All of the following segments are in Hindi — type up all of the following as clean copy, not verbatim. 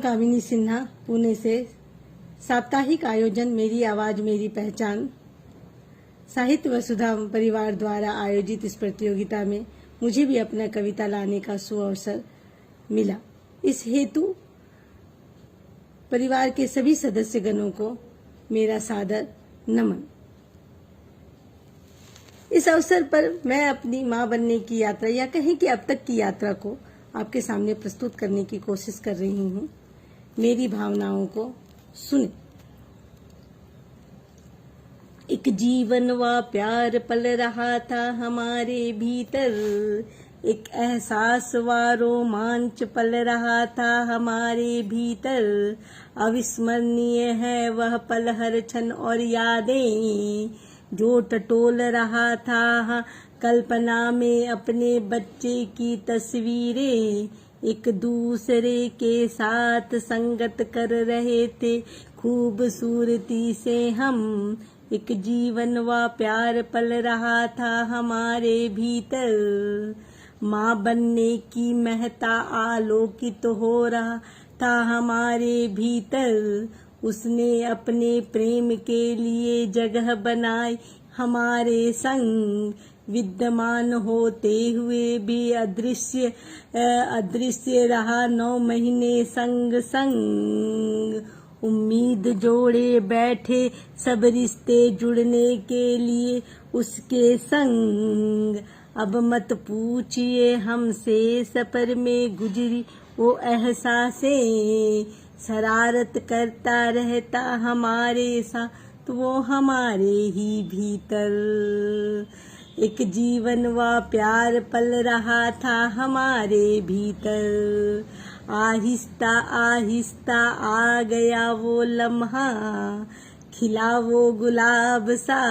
कामिनी सिन्हा, पुणे से। साप्ताहिक आयोजन मेरी आवाज मेरी पहचान साहित्य वसुधा परिवार द्वारा आयोजित इस प्रतियोगिता में मुझे भी अपना कविता लाने का सुअवसर मिला। इस हेतु परिवार के सभी सदस्यगणों को मेरा सादर नमन। इस अवसर पर मैं अपनी मां बनने की यात्रा या कहें कि अब तक की यात्रा को आपके सामने प्रस्तुत करने की कोशिश कर रही हूं। मेरी भावनाओं को सुने। एक जीवन व प्यार पल रहा था हमारे भीतर, एक एहसास व रोमांच पल रहा था हमारे भीतर। अविस्मरणीय है वह पल, हर क्षण और यादें जो टटोल रहा था कल्पना में अपने बच्चे की तस्वीरें। एक दूसरे के साथ संगत कर रहे थे खूबसूरती से हम। एक जीवन व प्यार पल रहा था हमारे भीतर। माँ बनने की महता आलोकित हो रहा था हमारे भीतर। उसने अपने प्रेम के लिए जगह बनाई हमारे संग। विद्यमान होते हुए भी अदृश्य रहा 9 महीने संग संग। उम्मीद जोड़े बैठे सब रिश्ते जुड़ने के लिए उसके संग। अब मत पूछिए हमसे सफर में गुजरी वो एहसासें। शरारत करता रहता हमारे साथ वो हमारे ही भीतर। एक जीवन व प्यार पल रहा था हमारे भीतर। आहिस्ता आहिस्ता आ गया वो लम्हा, खिला वो गुलाब सा।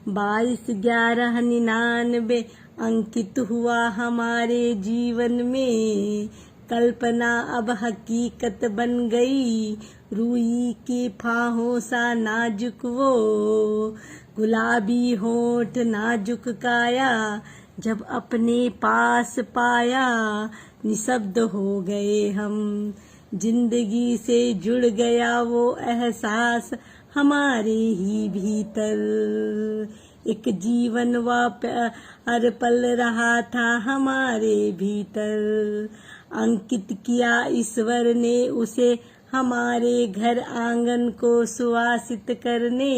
22/11/99 अंकित हुआ हमारे जीवन में। कल्पना अब हकीकत बन गई, रूई की फाहों सा नाजुक वो। गुलाबी होठ नाजुक काया जब अपने पास पाया। निशब्द हो गए हम, जिंदगी से जुड़ गया वो एहसास हमारे ही भीतर। एक जीवन व प्यार पल रहा था हमारे भीतर। अंकित किया ईश्वर ने उसे हमारे घर आंगन को सुवासित करने।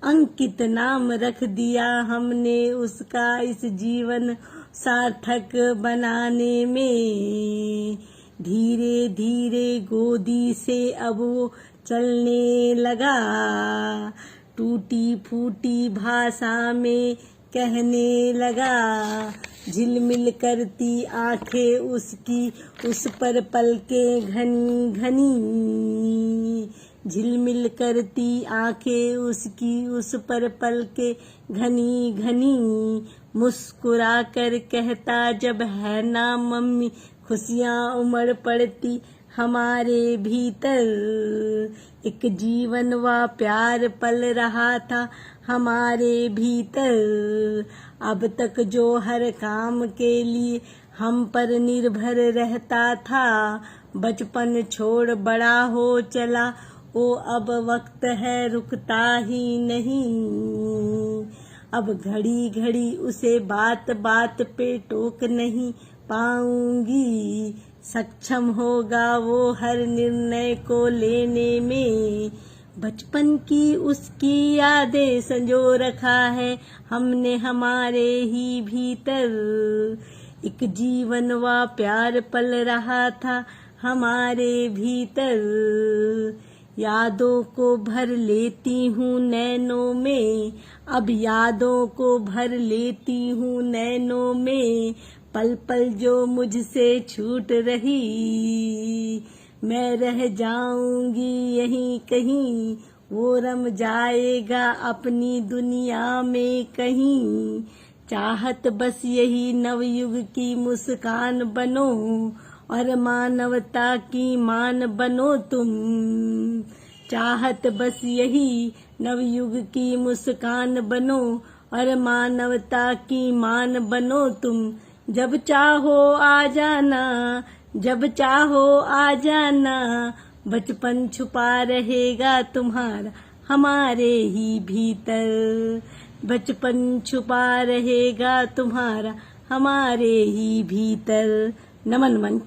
अंकित नाम रख दिया हमने उसका इस जीवन सार्थक बनाने में। धीरे धीरे गोदी से अब वो चलने लगा, टूटी फूटी भाषा में कहने लगा। झिलमिल करती आंखें उसकी उस पर पलकें घनी घनी। झिलमिल करती आंखें उसकी उस पर पलकें घनी घनी। मुस्कुरा कर कहता जब है ना मम्मी, खुशियाँ उमड़ पड़ती हमारे भीतर। एक जीवन व प्यार पल रहा था हमारे भीतर। अब तक जो हर काम के लिए हम पर निर्भर रहता था, बचपन छोड़ बड़ा हो चला वो। अब वक्त है रुकता ही नहीं। अब घड़ी घड़ी उसे बात बात पे टोक नहीं पाऊंगी। सक्षम होगा वो हर निर्णय को लेने में। बचपन की उसकी यादें संजो रखा है हमने हमारे ही भीतर। एक जीवन व प्यार पल रहा था हमारे भीतर। यादों को भर लेती हूँ नैनों में, अब यादों को भर लेती हूँ नैनों में। पल पल जो मुझसे छूट रही, मैं रह जाऊंगी यहीं कहीं। वो रम जाएगा अपनी दुनिया में कहीं। चाहत बस यही नवयुग की मुस्कान बनो और मानवता की मान बनो तुम। चाहत बस यही नवयुग की मुस्कान बनो और मानवता की मान बनो तुम। जब चाहो आ जाना, जब चाहो आ जाना, बचपन छुपा रहेगा तुम्हारा हमारे ही भीतर। बचपन छुपा रहेगा तुम्हारा हमारे ही भीतर। नमन मंच।